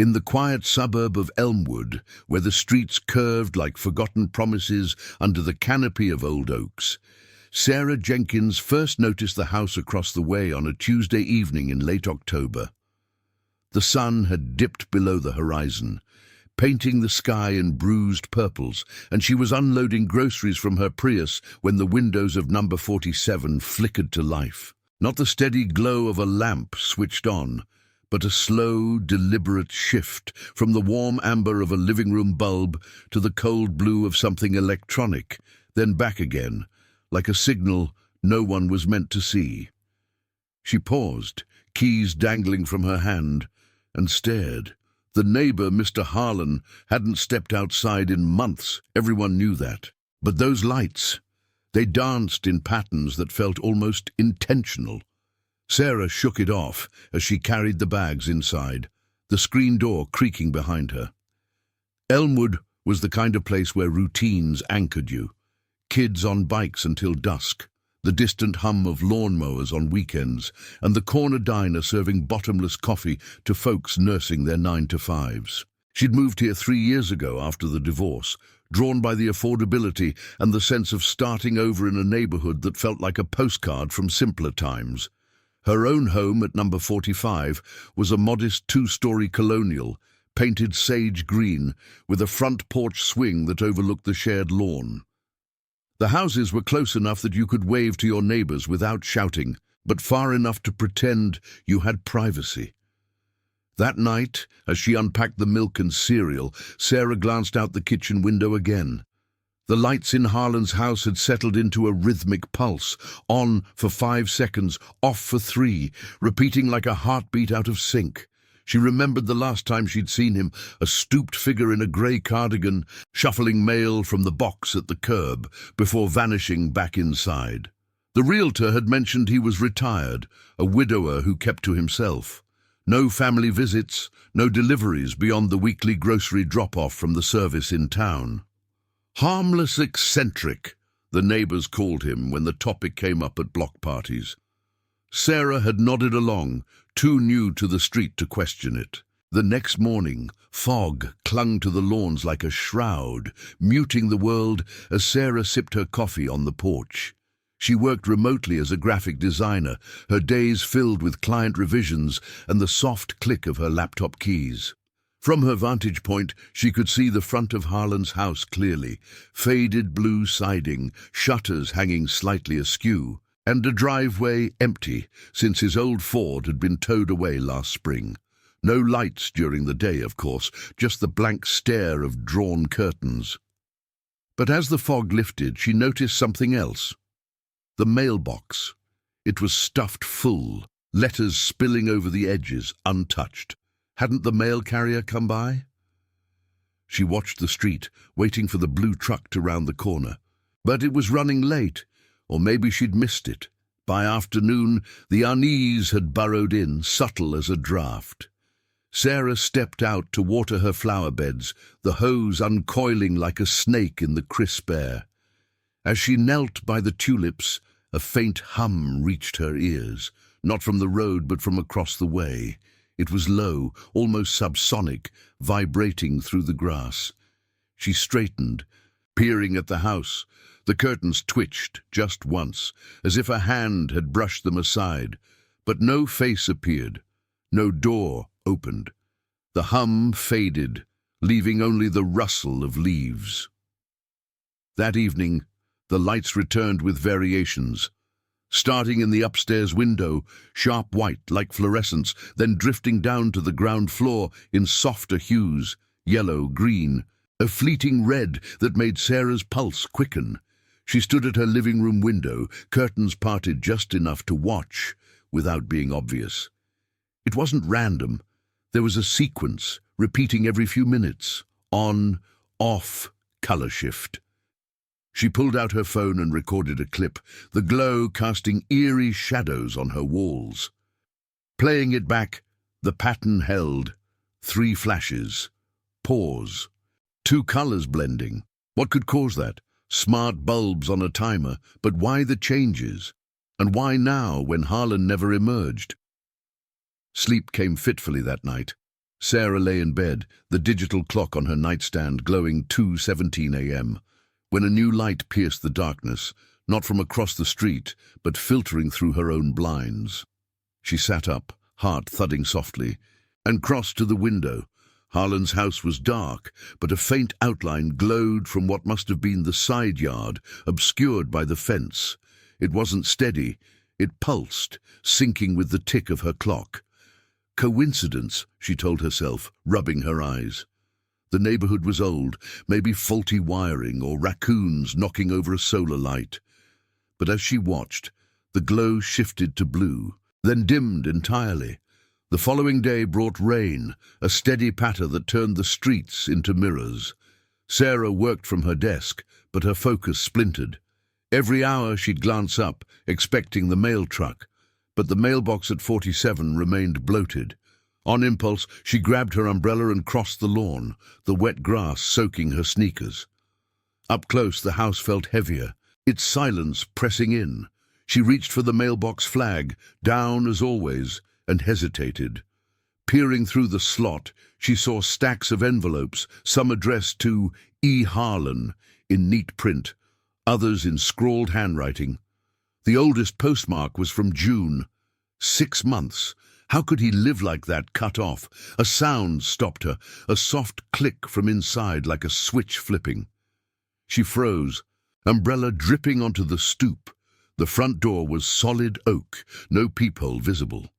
In the quiet suburb of Elmwood, where the streets curved like forgotten promises under the canopy of old oaks, Sarah Jenkins first noticed the house across the way on a Tuesday evening in late October. The sun had dipped below the horizon, painting the sky in bruised purples, and she was unloading groceries from her Prius when the windows of number 47 flickered to life. Not the steady glow of a lamp switched on, but a slow, deliberate shift from the warm amber of a living room bulb to the cold blue of something electronic, then back again, like a signal no one was meant to see. She paused, keys dangling from her hand, and stared. The neighbor, Mr. Harlan, hadn't stepped outside in months. Everyone knew that. But those lights, they danced in patterns that felt almost intentional. Sarah shook it off as she carried the bags inside, the screen door creaking behind her. Elmwood was the kind of place where routines anchored you. Kids on bikes until dusk, the distant hum of lawnmowers on weekends, and the corner diner serving bottomless coffee to folks nursing their 9-to-5s. She'd moved here 3 years ago after the divorce, drawn by the affordability and the sense of starting over in a neighborhood that felt like a postcard from simpler times. Her own home at number 45 was a modest 2-story colonial, painted sage green, with a front porch swing that overlooked the shared lawn. The houses were close enough that you could wave to your neighbors without shouting, but far enough to pretend you had privacy. That night, as she unpacked the milk and cereal, Sarah glanced out the kitchen window again. The lights in Harlan's house had settled into a rhythmic pulse, on for 5 seconds, off for 3, repeating like a heartbeat out of sync. She remembered the last time she'd seen him, a stooped figure in a grey cardigan, shuffling mail from the box at the curb, before vanishing back inside. The realtor had mentioned he was retired, a widower who kept to himself. No family visits, no deliveries beyond the weekly grocery drop-off from the service in town. Harmless eccentric, the neighbors called him when the topic came up at block parties. Sarah had nodded along, too new to the street to question it. The next morning, fog clung to the lawns like a shroud, muting the world as Sarah sipped her coffee on the porch. She worked remotely as a graphic designer, her days filled with client revisions and the soft click of her laptop keys. From her vantage point, she could see the front of Harlan's house clearly, faded blue siding, shutters hanging slightly askew, and a driveway empty, since his old Ford had been towed away last spring. No lights during the day, of course, just the blank stare of drawn curtains. But as the fog lifted, she noticed something else. The mailbox. It was stuffed full, letters spilling over the edges, untouched. Hadn't the mail carrier come by? She watched the street, waiting for the blue truck to round the corner. But it was running late, or maybe she'd missed it. By afternoon, the unease had burrowed in, subtle as a draught. Sarah stepped out to water her flower beds, the hose uncoiling like a snake in the crisp air. As she knelt by the tulips, a faint hum reached her ears, not from the road but from across the way. It was low, almost subsonic, vibrating through the grass. She straightened, peering at the house. The curtains twitched just once, as if a hand had brushed them aside, but no face appeared, no door opened. The hum faded, leaving only the rustle of leaves. That evening, the lights returned with variations. Starting in the upstairs window, sharp white like fluorescence, then drifting down to the ground floor in softer hues, yellow, green, a fleeting red that made Sarah's pulse quicken. She stood at her living room window, curtains parted just enough to watch, without being obvious. It wasn't random. There was a sequence, repeating every few minutes. On, off, color shift. She pulled out her phone and recorded a clip, the glow casting eerie shadows on her walls. Playing it back, the pattern held. 3 flashes. Pause. 2 colors blending. What could cause that? Smart bulbs on a timer, but why the changes? And why now, when Harlan never emerged? Sleep came fitfully that night. Sarah lay in bed, the digital clock on her nightstand glowing 2:17 a.m., when a new light pierced the darkness, not from across the street, but filtering through her own blinds. She sat up, heart thudding softly, and crossed to the window. Harlan's house was dark, but a faint outline glowed from what must have been the side yard, obscured by the fence. It wasn't steady. It pulsed, syncing with the tick of her clock. Coincidence, she told herself, rubbing her eyes. The neighborhood was old, maybe faulty wiring or raccoons knocking over a solar light. But as she watched, the glow shifted to blue, then dimmed entirely. The following day brought rain, a steady patter that turned the streets into mirrors. Sarah worked from her desk, but her focus splintered. Every hour she'd glance up, expecting the mail truck, but the mailbox at 47 remained bloated. On impulse, she grabbed her umbrella and crossed the lawn, the wet grass soaking her sneakers. Up close, the house felt heavier, its silence pressing in. She reached for the mailbox flag, down as always, and hesitated. Peering through the slot, she saw stacks of envelopes, some addressed to E. Harlan in neat print, others in scrawled handwriting. The oldest postmark was from June. 6 months. How could he live like that, cut off? A sound stopped her, a soft click from inside like a switch flipping. She froze, umbrella dripping onto the stoop. The front door was solid oak, no peephole visible.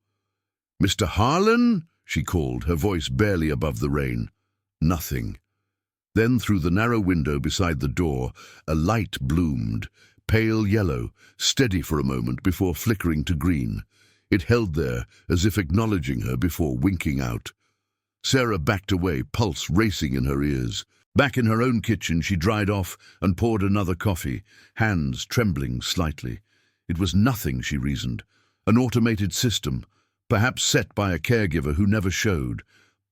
"Mr. Harlan?" she called, her voice barely above the rain. Nothing. Then through the narrow window beside the door, a light bloomed, pale yellow, steady for a moment before flickering to green. It held there, as if acknowledging her before winking out. Sarah backed away, pulse racing in her ears. Back in her own kitchen, she dried off and poured another coffee, hands trembling slightly. It was nothing, she reasoned. An automated system, perhaps set by a caregiver who never showed.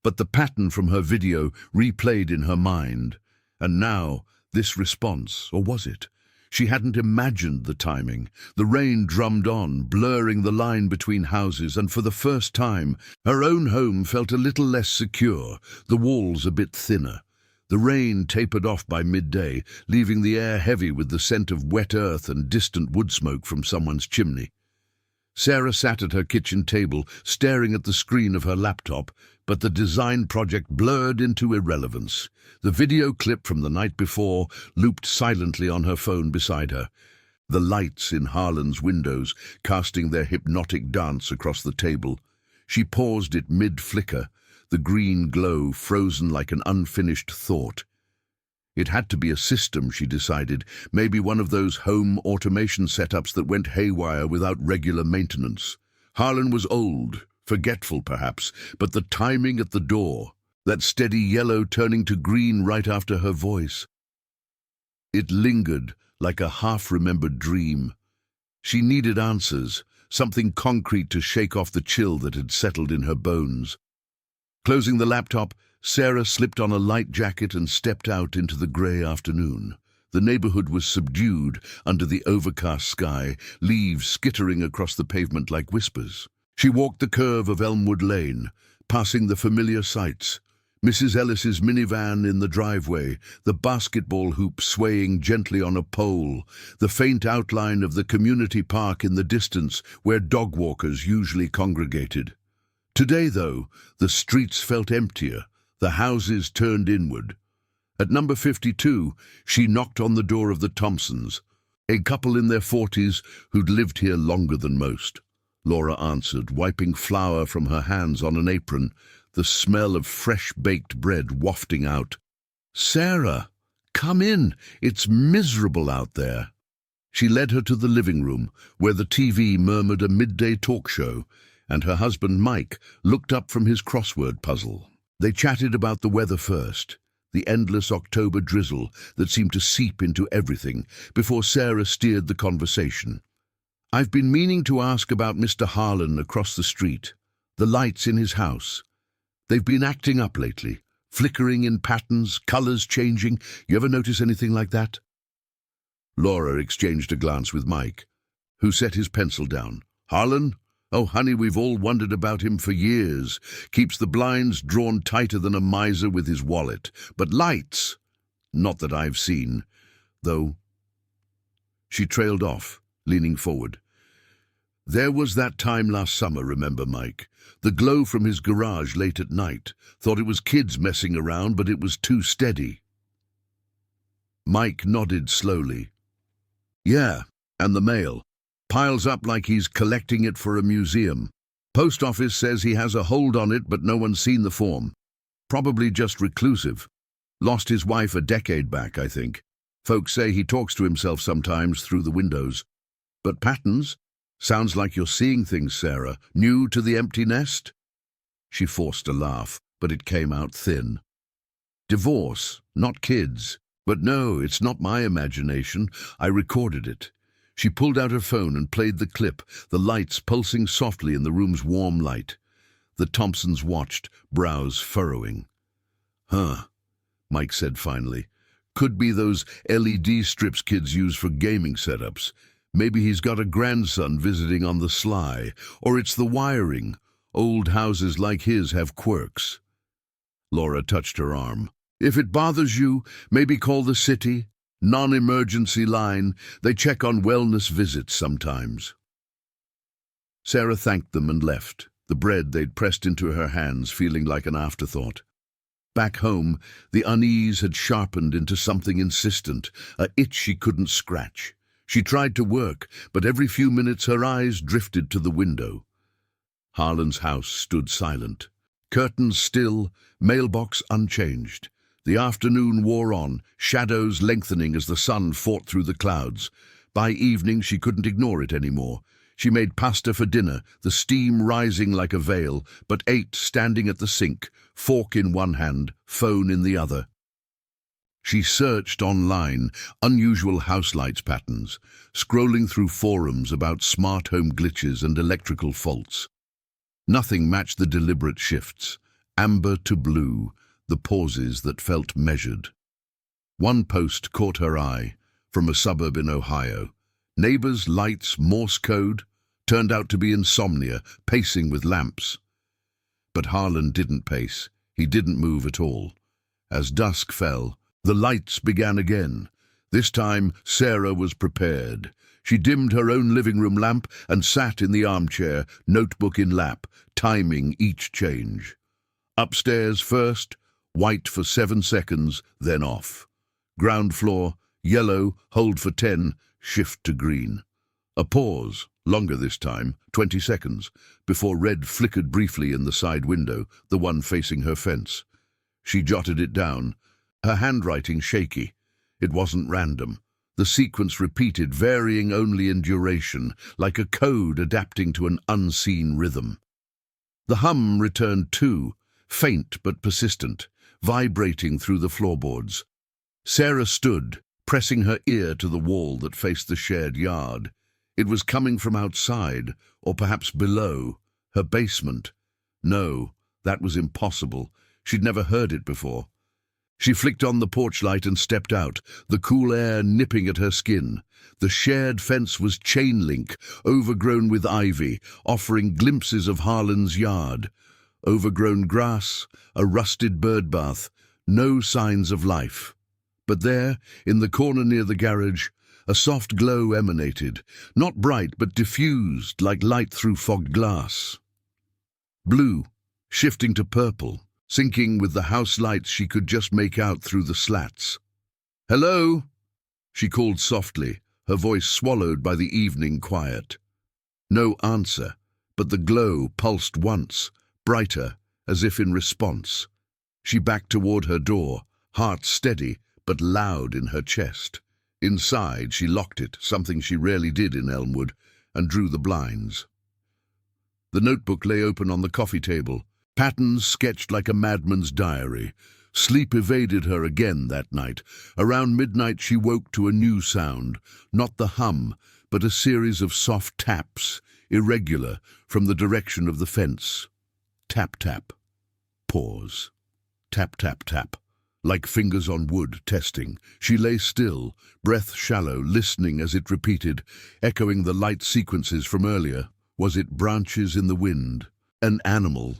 But the pattern from her video replayed in her mind. And now, this response, or was it? She hadn't imagined the timing. The rain drummed on, blurring the line between houses, and for the first time, her own home felt a little less secure, the walls a bit thinner. The rain tapered off by midday, leaving the air heavy with the scent of wet earth and distant wood smoke from someone's chimney. Sarah sat at her kitchen table, staring at the screen of her laptop, but the design project blurred into irrelevance. The video clip from the night before looped silently on her phone beside her, the lights in Harlan's windows casting their hypnotic dance across the table. She paused it mid-flicker, the green glow frozen like an unfinished thought. It had to be a system, she decided, maybe one of those home automation setups that went haywire without regular maintenance. Harlan was old, forgetful perhaps, but the timing at the door, that steady yellow turning to green right after her voice. It lingered like a half-remembered dream. She needed answers, something concrete to shake off the chill that had settled in her bones. Closing the laptop, Sarah slipped on a light jacket and stepped out into the grey afternoon. The neighborhood was subdued under the overcast sky, leaves skittering across the pavement like whispers. She walked the curve of Elmwood Lane, passing the familiar sights. Mrs. Ellis's minivan in the driveway, the basketball hoop swaying gently on a pole, the faint outline of the community park in the distance where dog walkers usually congregated. Today, though, the streets felt emptier, the houses turned inward. At number 52, she knocked on the door of the Thompsons, a couple in their 40s who'd lived here longer than most. Laura answered, wiping flour from her hands on an apron, the smell of fresh-baked bread wafting out. "Sarah, come in. It's miserable out there." She led her to the living room, where the TV murmured a midday talk show, and her husband Mike looked up from his crossword puzzle. They chatted about the weather first, the endless October drizzle that seemed to seep into everything, before Sarah steered the conversation. "I've been meaning to ask about Mr. Harlan across the street, the lights in his house. They've been acting up lately, flickering in patterns, colors changing. You ever notice anything like that?" Laura exchanged a glance with Mike, who set his pencil down. "Harlan? Oh, honey, we've all wondered about him for years. Keeps the blinds drawn tighter than a miser with his wallet. But lights? Not that I've seen, though. She trailed off, leaning forward. There was that time last summer, remember, Mike? The glow from his garage late at night. Thought it was kids messing around, but it was too steady. Mike nodded slowly. Yeah, and the mail. Piles up like he's collecting it for a museum. Post office says he has a hold on it, but no one's seen the form. Probably just reclusive. Lost his wife a decade back, I think. Folks say he talks to himself sometimes through the windows. But patterns? Sounds like you're seeing things, Sarah. New to the empty nest? She forced a laugh, but it came out thin. Divorce, not kids. But no, it's not my imagination. I recorded it. She pulled out her phone and played the clip, the lights pulsing softly in the room's warm light. The Thompsons watched, brows furrowing. Huh, Mike said finally. Could be those LED strips kids use for gaming setups. Maybe he's got a grandson visiting on the sly. Or it's the wiring. Old houses like his have quirks. Laura touched her arm. If it bothers you, maybe call the city. Non-emergency line. They check on wellness visits sometimes. Sarah thanked them and left, the bread they'd pressed into her hands feeling like an afterthought. Back home, the unease had sharpened into something insistent, a itch she couldn't scratch. She tried to work, but every few minutes her eyes drifted to the window. Harlan's house stood silent. Curtains still, mailbox unchanged. The afternoon wore on, shadows lengthening as the sun fought through the clouds. By evening she couldn't ignore it anymore. She made pasta for dinner, the steam rising like a veil, but ate standing at the sink, fork in one hand, phone in the other. She searched online, unusual house lights patterns, scrolling through forums about smart home glitches and electrical faults. Nothing matched the deliberate shifts, amber to blue, the pauses that felt measured. One post caught her eye, from a suburb in Ohio. Neighbors, lights, Morse code, turned out to be insomnia, pacing with lamps. But Harlan didn't pace. He didn't move at all. As dusk fell, the lights began again. This time, Sarah was prepared. She dimmed her own living room lamp and sat in the armchair, notebook in lap, timing each change. Upstairs first, white for 7 seconds, then off. Ground floor, yellow, hold for 10, shift to green. A pause, longer this time, 20 seconds, before red flickered briefly in the side window, the one facing her fence. She jotted it down, her handwriting shaky. It wasn't random. The sequence repeated, varying only in duration, like a code adapting to an unseen rhythm. The hum returned too, faint but persistent, vibrating through the floorboards. Sarah stood, pressing her ear to the wall that faced the shared yard. It was coming from outside, or perhaps below, her basement. No, that was impossible. She'd never heard it before. She flicked on the porch light and stepped out, the cool air nipping at her skin. The shared fence was chain link, overgrown with ivy, offering glimpses of Harlan's yard. Overgrown grass, a rusted bird bath, no signs of life. But there, in the corner near the garage, a soft glow emanated, not bright but diffused like light through fogged glass. Blue, shifting to purple, syncing with the house lights she could just make out through the slats. "Hello?" she called softly, her voice swallowed by the evening quiet. No answer, but the glow pulsed once, brighter, as if in response. She backed toward her door, heart steady but loud in her chest. Inside, she locked it, something she rarely did in Elmwood, and drew the blinds. The notebook lay open on the coffee table, patterns sketched like a madman's diary. Sleep evaded her again that night. Around midnight she woke to a new sound, not the hum, but a series of soft taps, irregular, from the direction of the fence. Tap, tap. Pause. Tap, tap, tap. Like fingers on wood, testing. She lay still, breath shallow, listening as it repeated, echoing the light sequences from earlier. Was it branches in the wind? An animal?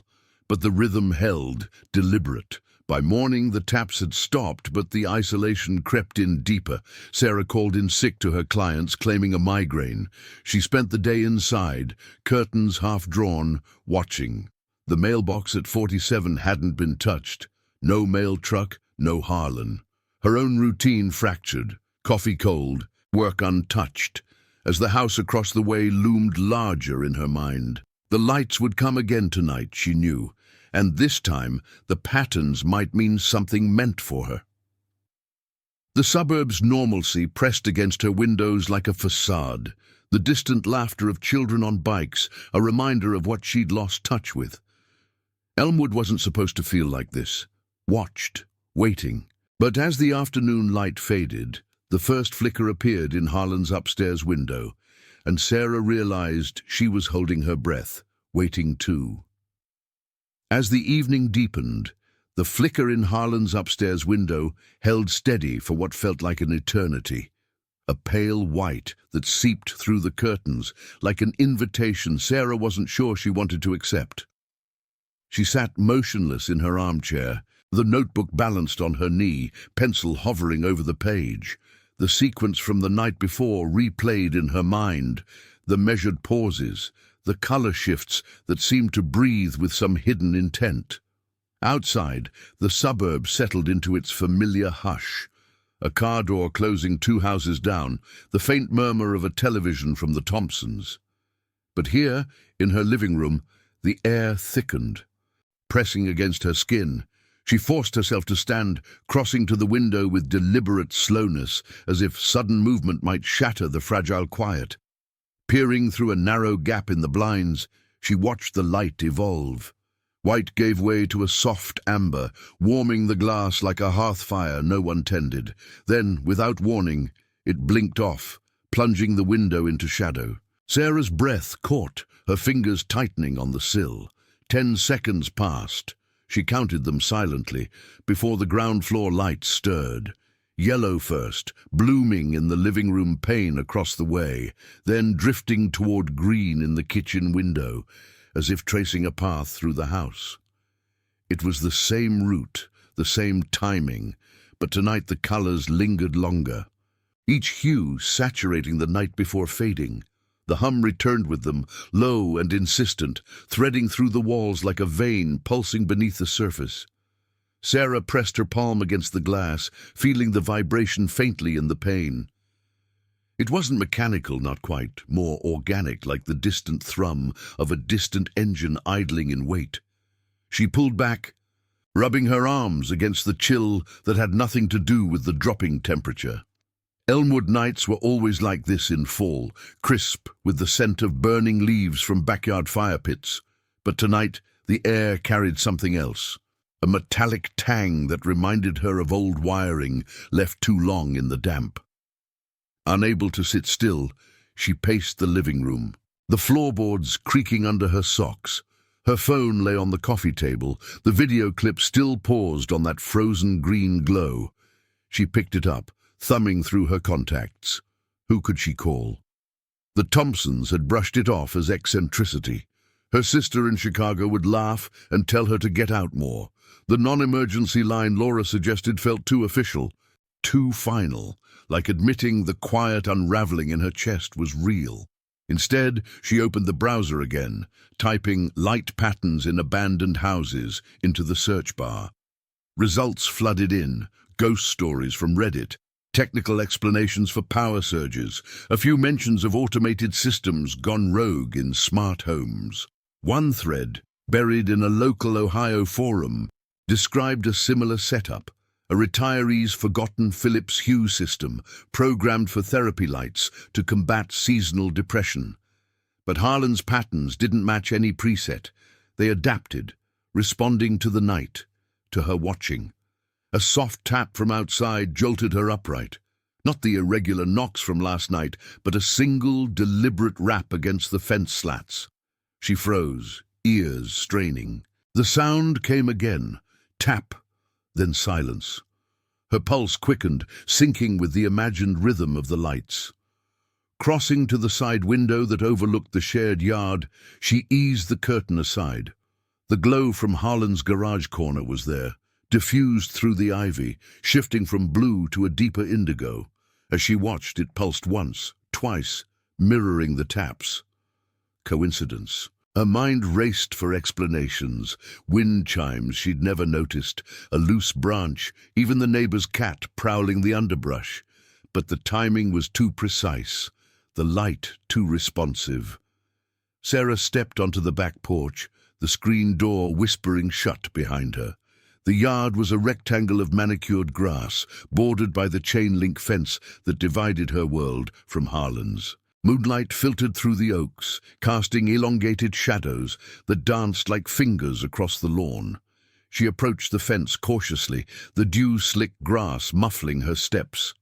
But the rhythm held, deliberate. By morning, the taps had stopped, but the isolation crept in deeper. Sarah called in sick to her clients, claiming a migraine. She spent the day inside, curtains half drawn, watching. The mailbox at 47 hadn't been touched. No mail truck, no Harlan. Her own routine fractured, coffee cold, work untouched, as the house across the way loomed larger in her mind. The lights would come again tonight, she knew, and this time the patterns might mean something meant for her. The suburb's normalcy pressed against her windows like a facade, the distant laughter of children on bikes, a reminder of what she'd lost touch with. Elmwood wasn't supposed to feel like this, watched, waiting. But as the afternoon light faded, the first flicker appeared in Harlan's upstairs window, and Sarah realized she was holding her breath, waiting too. As the evening deepened, the flicker in Harlan's upstairs window held steady for what felt like an eternity. A pale white that seeped through the curtains, like an invitation Sarah wasn't sure she wanted to accept. She sat motionless in her armchair, the notebook balanced on her knee, pencil hovering over the page. The sequence from the night before replayed in her mind, the measured pauses, the color shifts that seemed to breathe with some hidden intent. Outside, the suburb settled into its familiar hush. A car door closing 2 houses down, the faint murmur of a television from the Thompsons. But here, in her living room, the air thickened. Pressing against her skin, she forced herself to stand, crossing to the window with deliberate slowness, as if sudden movement might shatter the fragile quiet. Peering through a narrow gap in the blinds, she watched the light evolve. White gave way to a soft amber, warming the glass like a hearth fire no one tended. Then, without warning, it blinked off, plunging the window into shadow. Sarah's breath caught, her fingers tightening on the sill. 10 seconds passed. She counted them silently, before the ground floor lights stirred. Yellow first, blooming in the living room pane across the way, then drifting toward green in the kitchen window, as if tracing a path through the house. It was the same route, the same timing, but tonight the colors lingered longer, each hue saturating the night before fading. The hum returned with them, low and insistent, threading through the walls like a vein pulsing beneath the surface. Sarah pressed her palm against the glass, feeling the vibration faintly in the pane. It wasn't mechanical, not quite, more organic, like the distant thrum of a distant engine idling in wait. She pulled back, rubbing her arms against the chill that had nothing to do with the dropping temperature. Elmwood nights were always like this in fall, crisp with the scent of burning leaves from backyard fire pits. But tonight, the air carried something else. A metallic tang that reminded her of old wiring left too long in the damp. Unable to sit still, she paced the living room, the floorboards creaking under her socks. Her phone lay on the coffee table, the video clip still paused on that frozen green glow. She picked it up, thumbing through her contacts. Who could she call? The Thompsons had brushed it off as eccentricity. Her sister in Chicago would laugh and tell her to get out more. The non-emergency line Laura suggested felt too official, too final, like admitting the quiet unraveling in her chest was real. Instead, she opened the browser again, typing light patterns in abandoned houses into the search bar. Results flooded in, ghost stories from Reddit, technical explanations for power surges, a few mentions of automated systems gone rogue in smart homes. One thread, buried in a local Ohio forum, described a similar setup, a retiree's forgotten Philips Hue system programmed for therapy lights to combat seasonal depression. But Harlan's patterns didn't match any preset. They adapted, responding to the night, to her watching. A soft tap from outside jolted her upright. Not the irregular knocks from last night, but a single, deliberate rap against the fence slats. She froze, ears straining. The sound came again, tap, then silence. Her pulse quickened, syncing with the imagined rhythm of the lights. Crossing to the side window that overlooked the shared yard, she eased the curtain aside. The glow from Harlan's garage corner was there, diffused through the ivy, shifting from blue to a deeper indigo. As she watched, it pulsed once, twice, mirroring the taps. Coincidence? Her mind raced for explanations. Wind chimes she'd never noticed, a loose branch, even the neighbor's cat prowling the underbrush. But the timing was too precise, the light too responsive. Sarah stepped onto the back porch, the screen door whispering shut behind her. The yard was a rectangle of manicured grass, bordered by the chain-link fence that divided her world from Harlan's. Moonlight filtered through the oaks, casting elongated shadows that danced like fingers across the lawn. She approached the fence cautiously, the dew-slick grass muffling her steps.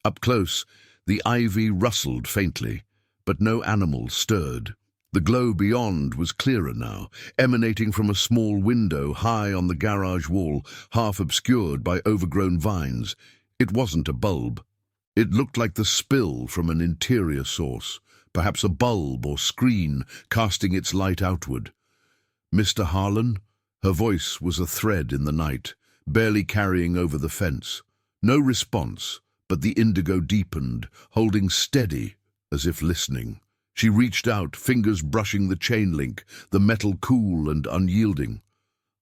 Up close, the ivy rustled faintly, but no animal stirred. The glow beyond was clearer now, emanating from a small window high on the garage wall, half obscured by overgrown vines. It wasn't a bulb. It looked like the spill from an interior source, perhaps a bulb or screen casting its light outward. "Mr. Harlan?" Her voice was a thread in the night, barely carrying over the fence. No response, but the indigo deepened, holding steady, as if listening. She reached out, fingers brushing the chain link, the metal cool and unyielding.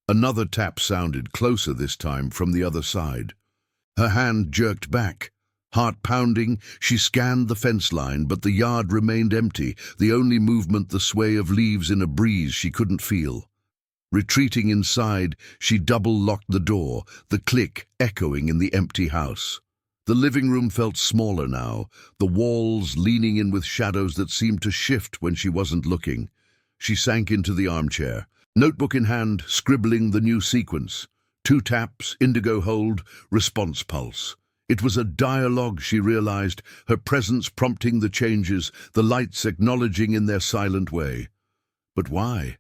Another tap sounded, closer this time, from the other side. Her hand jerked back. Heart pounding, she scanned the fence line, but the yard remained empty, the only movement the sway of leaves in a breeze she couldn't feel. Retreating inside, she double-locked the door, the click echoing in the empty house. The living room felt smaller now, the walls leaning in with shadows that seemed to shift when she wasn't looking. She sank into the armchair, notebook in hand, scribbling the new sequence. 2 taps, indigo hold, response pulse. It was a dialogue, she realized, her presence prompting the changes, the lights acknowledging in their silent way. But why?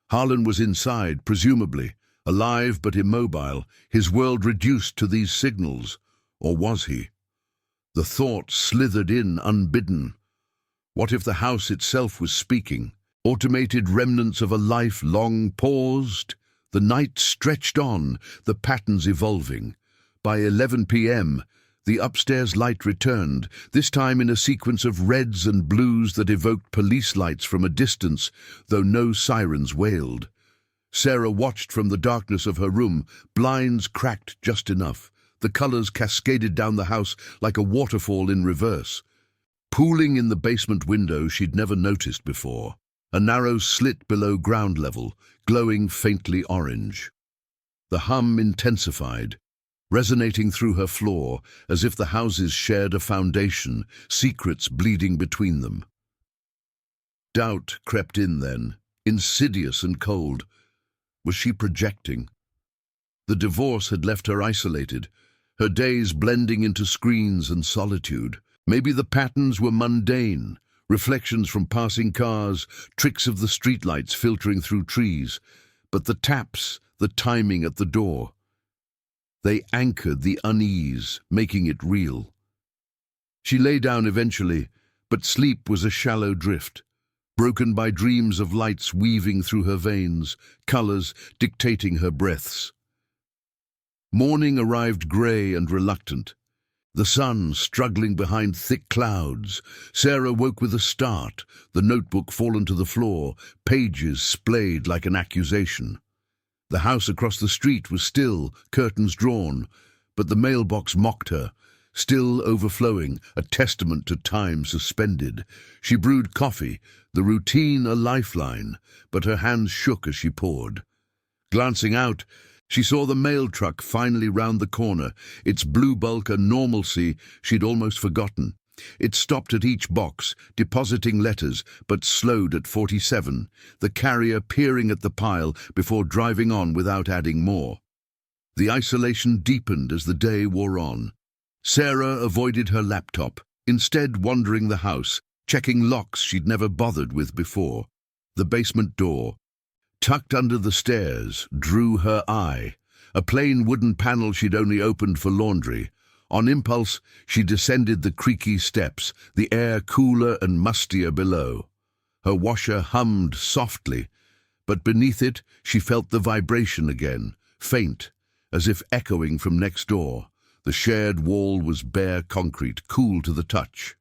Harlan was inside, presumably, alive but immobile, his world reduced to these signals. Or was he? The thought slithered in unbidden. What if the house itself was speaking? Automated remnants of a life long paused? The night stretched on, the patterns evolving. By 11 p.m., the upstairs light returned, this time in a sequence of reds and blues that evoked police lights from a distance, though no sirens wailed. Sarah watched from the darkness of her room, blinds cracked just enough. The colors cascaded down the house like a waterfall in reverse. Pooling in the basement window she'd never noticed before, a narrow slit below ground level, glowing faintly orange. The hum intensified, resonating through her floor as if the houses shared a foundation, secrets bleeding between them. Doubt crept in then, insidious and cold. Was she projecting? The divorce had left her isolated, her days blending into screens and solitude. Maybe the patterns were mundane, reflections from passing cars, tricks of the streetlights filtering through trees. But the taps, the timing at the door, they anchored the unease, making it real. She lay down eventually, but sleep was a shallow drift, broken by dreams of lights weaving through her veins, colors dictating her breaths. Morning arrived grey and reluctant, the sun struggling behind thick clouds. Sarah woke with a start, the notebook fallen to the floor, pages splayed like an accusation. The house across the street was still, curtains drawn, but the mailbox mocked her, still overflowing, a testament to time suspended. She brewed coffee, the routine a lifeline, but her hands shook as she poured. Glancing out, she saw the mail truck finally round the corner, its blue bulk a normalcy she'd almost forgotten. It stopped at each box, depositing letters, but slowed at 47, the carrier peering at the pile before driving on without adding more. The isolation deepened as the day wore on. Sarah avoided her laptop, instead wandering the house, checking locks she'd never bothered with before. The basement door, tucked under the stairs, drew her eye. A plain wooden panel she'd only opened for laundry. On impulse, she descended the creaky steps, the air cooler and mustier below. Her washer hummed softly, but beneath it she felt the vibration again, faint, as if echoing from next door. The shared wall was bare concrete, cool to the touch.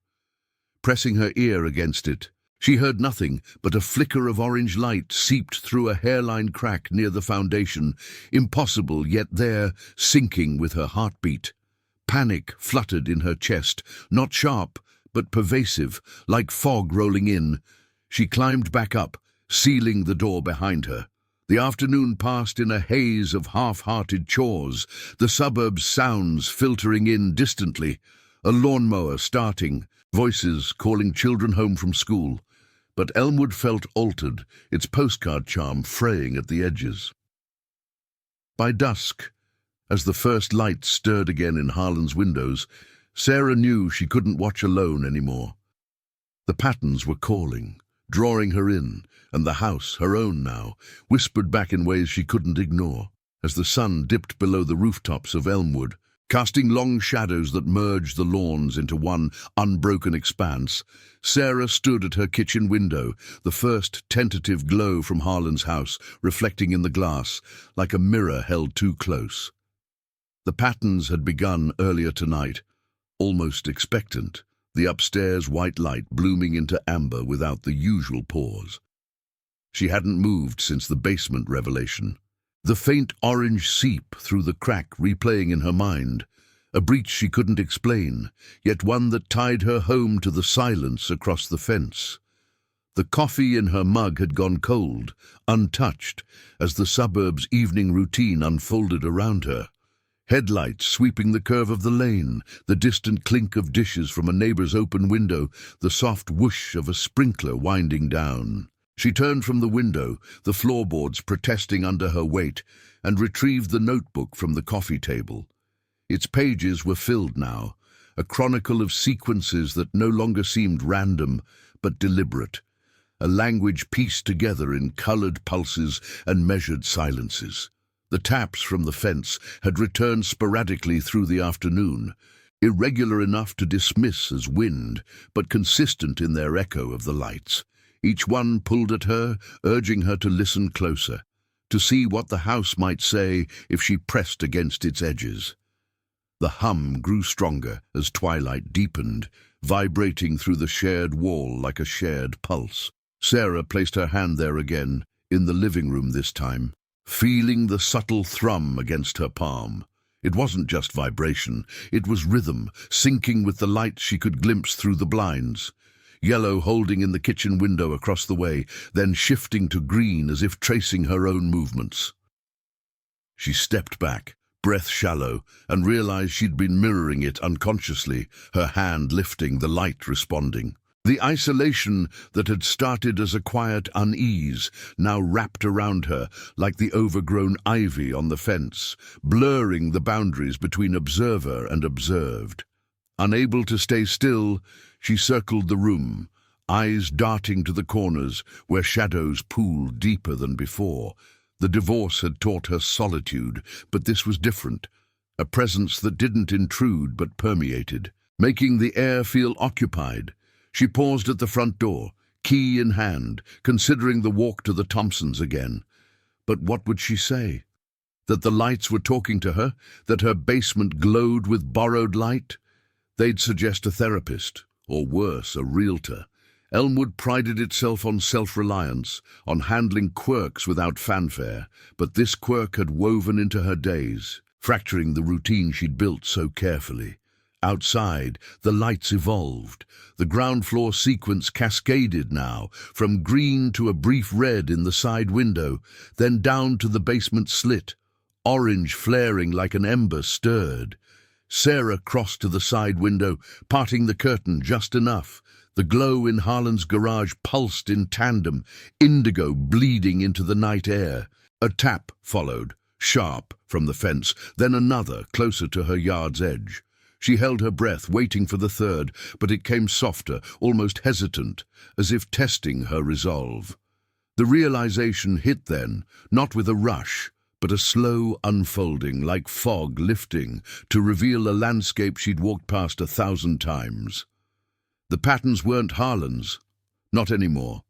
Pressing her ear against it, she heard nothing but a flicker of orange light seeped through a hairline crack near the foundation, impossible yet there, sinking with her heartbeat. Panic fluttered in her chest, not sharp, but pervasive, like fog rolling in. She climbed back up, sealing the door behind her. The afternoon passed in a haze of half-hearted chores, the suburbs' sounds filtering in distantly, a lawnmower starting, voices calling children home from school. But Elmwood felt altered, its postcard charm fraying at the edges. By dusk, as the first light stirred again in Harlan's windows, Sarah knew she couldn't watch alone anymore. The patterns were calling, drawing her in, and the house, her own now, whispered back in ways she couldn't ignore. As the sun dipped below the rooftops of Elmwood, casting long shadows that merged the lawns into one unbroken expanse, Sarah stood at her kitchen window, the first tentative glow from Harlan's house reflecting in the glass, like a mirror held too close. The patterns had begun earlier tonight, almost expectant, the upstairs white light blooming into amber without the usual pause. She hadn't moved since the basement revelation. The faint orange seep through the crack replaying in her mind, a breach she couldn't explain, yet one that tied her home to the silence across the fence. The coffee in her mug had gone cold, untouched, as the suburbs' evening routine unfolded around her. Headlights sweeping the curve of the lane, the distant clink of dishes from a neighbor's open window, the soft whoosh of a sprinkler winding down. She turned from the window, the floorboards protesting under her weight, and retrieved the notebook from the coffee table. Its pages were filled now, a chronicle of sequences that no longer seemed random, but deliberate, a language pieced together in colored pulses and measured silences. The taps from the fence had returned sporadically through the afternoon, irregular enough to dismiss as wind, but consistent in their echo of the lights. Each one pulled at her, urging her to listen closer, to see what the house might say if she pressed against its edges. The hum grew stronger as twilight deepened, vibrating through the shared wall like a shared pulse. Sarah placed her hand there again, in the living room this time, feeling the subtle thrum against her palm. It wasn't just vibration, it was rhythm, syncing with the light she could glimpse through the blinds. Yellow holding in the kitchen window across the way, then shifting to green as if tracing her own movements. She stepped back, breath shallow, and realized she'd been mirroring it unconsciously, her hand lifting, the light responding. The isolation that had started as a quiet unease now wrapped around her like the overgrown ivy on the fence, blurring the boundaries between observer and observed. Unable to stay still, she circled the room, eyes darting to the corners where shadows pooled deeper than before. The divorce had taught her solitude, but this was different, a presence that didn't intrude but permeated, making the air feel occupied. She paused at the front door, key in hand, considering the walk to the Thompsons again. But what would she say? That the lights were talking to her? That her basement glowed with borrowed light? They'd suggest a therapist, or worse, a realtor. Elmwood prided itself on self-reliance, on handling quirks without fanfare, but this quirk had woven into her days, fracturing the routine she'd built so carefully. Outside, the lights evolved. The ground floor sequence cascaded now, from green to a brief red in the side window, then down to the basement slit, orange flaring like an ember stirred. Sarah crossed to the side window, parting the curtain just enough. The glow in Harlan's garage pulsed in tandem, indigo bleeding into the night air. A tap followed, sharp, from the fence, then another, closer to her yard's edge. She held her breath, waiting for the third, but it came softer, almost hesitant, as if testing her resolve. The realization hit then, not with a rush, but a slow unfolding, like fog lifting, to reveal a landscape she'd walked past 1,000 times. The patterns weren't Harlan's. Not anymore.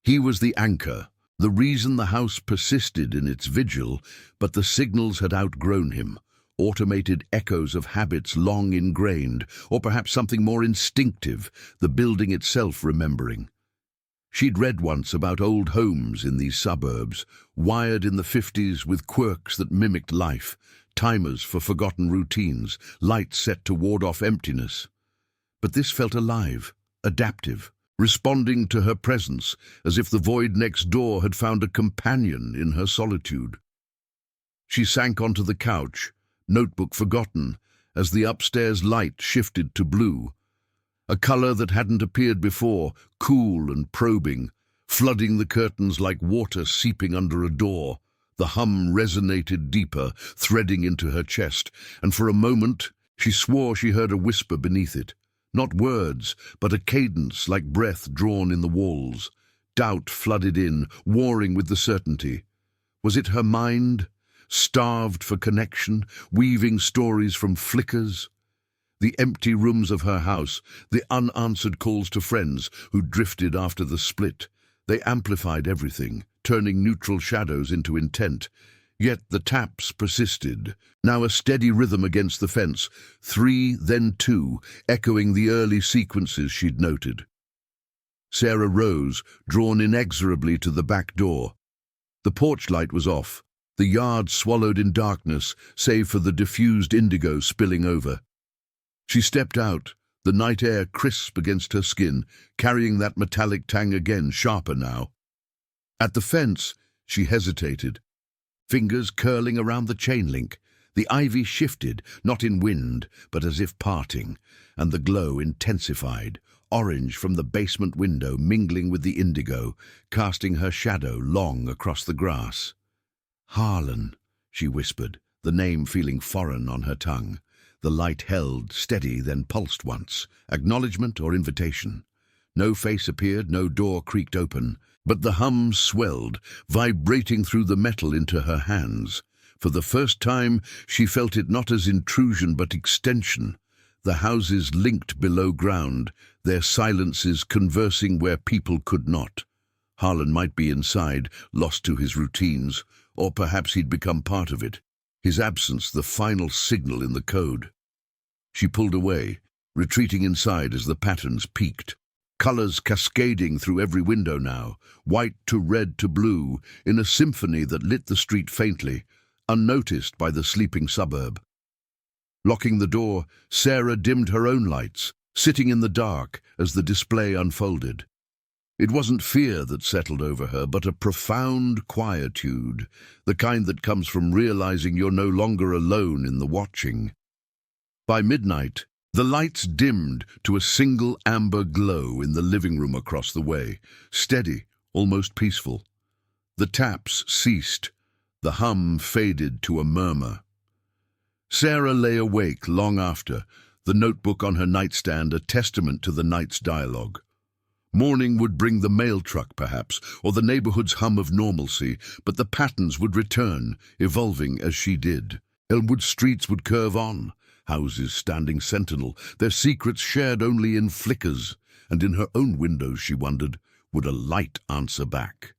He was the anchor, the reason the house persisted in its vigil, but the signals had outgrown him. Automated echoes of habits long ingrained, or perhaps something more instinctive, the building itself remembering. She'd read once about old homes in these suburbs, wired in the 50s with quirks that mimicked life, timers for forgotten routines, lights set to ward off emptiness. But this felt alive, adaptive, responding to her presence, as if the void next door had found a companion in her solitude. She sank onto the couch, notebook forgotten, as the upstairs light shifted to blue, a color that hadn't appeared before, cool and probing, flooding the curtains like water seeping under a door. The hum resonated deeper, threading into her chest, and for a moment she swore she heard a whisper beneath it. Not words, but a cadence like breath drawn in the walls. Doubt flooded in, warring with the certainty. Was it her mind, starved for connection, weaving stories from flickers? The empty rooms of her house, the unanswered calls to friends who drifted after the split, they amplified everything, turning neutral shadows into intent. Yet the taps persisted, now a steady rhythm against the fence, 3, then 2, echoing the early sequences she'd noted. Sarah rose, drawn inexorably to the back door. The porch light was off, the yard swallowed in darkness, save for the diffused indigo spilling over. She stepped out, the night air crisp against her skin, carrying that metallic tang again, sharper now. At the fence, she hesitated, fingers curling around the chain link. The ivy shifted, not in wind, but as if parting, and the glow intensified, orange from the basement window mingling with the indigo, casting her shadow long across the grass. Harlan, she whispered, the name feeling foreign on her tongue. The light held, steady, then pulsed once, acknowledgement or invitation. No face appeared, no door creaked open, but the hum swelled, vibrating through the metal into her hands. For the first time, she felt it not as intrusion but extension. The houses linked below ground, their silences conversing where people could not. Harlan might be inside, lost to his routines, or perhaps he'd become part of it. His absence the final signal in the code. She pulled away, retreating inside as the patterns peaked. Colors cascading through every window now, white to red to blue, in a symphony that lit the street faintly, unnoticed by the sleeping suburb. Locking the door, Sarah dimmed her own lights, sitting in the dark as the display unfolded. It wasn't fear that settled over her, but a profound quietude, the kind that comes from realizing you're no longer alone in the watching. By midnight, the lights dimmed to a single amber glow in the living room across the way, steady, almost peaceful. The taps ceased, the hum faded to a murmur. Sarah lay awake long after, the notebook on her nightstand a testament to the night's dialogue. Morning would bring the mail truck, perhaps, or the neighborhood's hum of normalcy, but the patterns would return, evolving as she did. Elmwood streets would curve on, houses standing sentinel, their secrets shared only in flickers, and in her own windows, she wondered, would a light answer back?